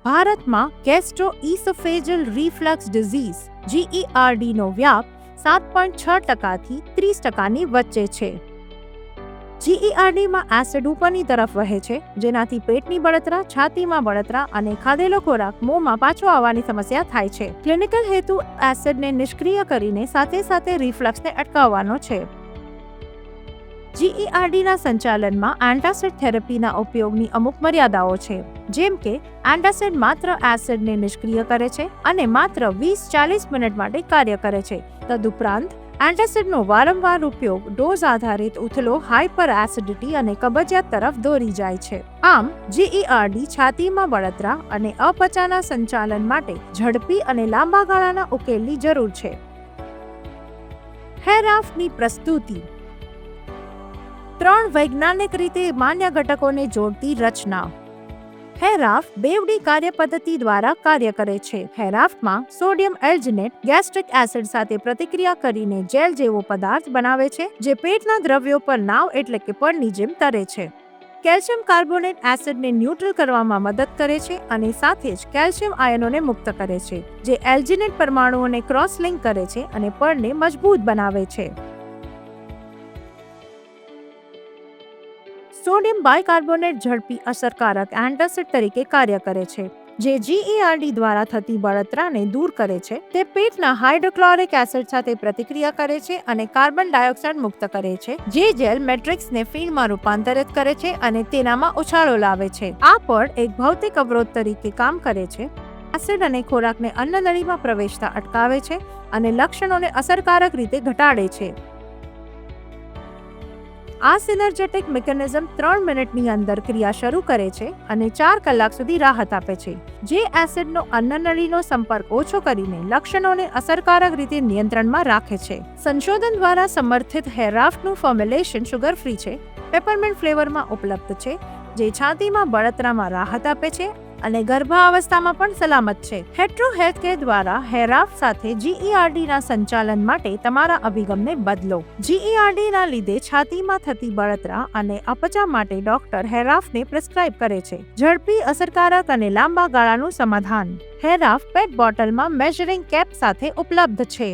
ભારતમાં ગેસ્ટ્રોઇસોફેજલ reflux disease GERD નો વ્યાપ 7.6% થી 30% વચ્ચે છે. GERD માં એસિડ ઉપરની તરફ વહે છે, જેનાથી પેટની બળતરા, છાતીમાં બળતરા અને ખાધેલો ખોરાક મોંમાં પાછો આવવાની સમસ્યા થાય છે. ક્લિનિકલ હેતુ એસિડને નિષ્ક્રિય કરીને સાથે સાથે રિફ્લક્સને અટકાવવાનો છે. GERD ના સંચાલનમાં એન્ટાસિડ થેરેપીના ઉપયોગની અમુક મર્યાદાઓ છે, જેમ કે એન્ટાસિડ માત્ર એસિડને નિષ્ક્રિય કરે છે અને માત્ર 20-40 મિનિટ માટે કાર્ય કરે છે. તદુપરાંત એન્ટાસિડનો વારંવાર ઉપયોગ ડોઝ આધારિત ઉથલો, હાઇપર એસિડિટી અને કબજિયાત તરફ દોરી જાય છે. આમ GERD છાતીમાં બળતરા અને અપચાના સંચાલન માટે ઝડપી અને લાંબા ગાળાના ઉકેલની જરૂર છે. હેરાફની પ્રસ્તુતિ 3 વૈજ્ઞાનિક રીતે માન્ય ઘટકોને જોડતી રચના. હેરાફ બેવડી કાર્યપદ્ધતિ દ્વારા કાર્ય કરે છે. હેરાફમાં સોડિયમ એલ્જિનેટ ગેસ્ટ્રિક એસિડ સાથે પ્રતિક્રિયા કરીને જેલ જેવો પદાર્થ બનાવે છે, જે પેટના દ્રવ્યો પર નાવ એટલે કે પડની જેમ તરે છે. કેલ્શિયમ કાર્બોનેટ એસિડને ન્યુટ્રલ કરવામાં મદદ કરે છે અને સાથે જ કેલ્શિયમ આયનોને મુક્ત કરે છે, જે એલ્જિનેટ પરમાણુઓને ક્રોસ લિંક કરે છે અને પડને મજબૂત બનાવે છે. સોડિયમ બાયકાર્બોનેટ ઝડપી અસરકારક એન્ટાસિડ તરીકે કાર્ય કરે છે, જે GERD દ્વારા થતી બળતરાને દૂર કરે છે. તે પેટના હાઇડ્રોક્લોરિક એસિડ સાથે પ્રતિક્રિયા કરે છે અને કાર્બન ડાયોક્સાઇડ મુક્ત કરે છે, જે જેલ મેટ્રિક્સને ફીણમાં રૂપાંતરિત કરે છે અને તેનામાં ઉછાળો લાવે છે. આ પડ એક ભૌતિક અવરોધ તરીકે કામ કરે છે. એસિડ અને ખોરાકને અન્નનળીમાં પ્રવેશતા અટકાવે છે અને લક્ષણોને અસરકારક રીતે ઘટાડે છે. આ સિનર્જેટિક મિકેનિઝમ 3 મિનિટની અંદર ક્રિયા શરૂ કરે છે અને 4 કલાક સુધી રાહત આપે છે, જે એસિડનો અન્નનળીનો સંપર્ક ઓછો કરીને લક્ષણોને અસરકારક રીતે નિયંત્રણમાં રાખે છે. સંશોધન દ્વારા સમર્થિત હેરાફનું ફોર્મ્યુલેશન શુગર ફ્રી છે, પેપરમિન્ટ ફ્લેવરમાં ઉપલબ્ધ છે, જે છાતીમાં બળતરામાં રાહત આપે છે અને ગર્ભાવસ્થામાં પણ સલામત છે. હેટ્રો હેલ્થકેર દ્વારા હેરાફ સાથે GERD ના સંચાલન માટે તમારા અભિગમને બદલો. GERD ના લીધે છાતીમાં થતી બળતરા અને અપચા માટે ડોક્ટર હેરાફને પ્રિસ્ક્રાઇબ કરે છે. ઝડપી, અસરકારક અને લાંબા ગાળાનું સમાધાન. હેરાફ પેટ બોટલમાં મેઝરિંગ કેપ સાથે ઉપલબ્ધ છે.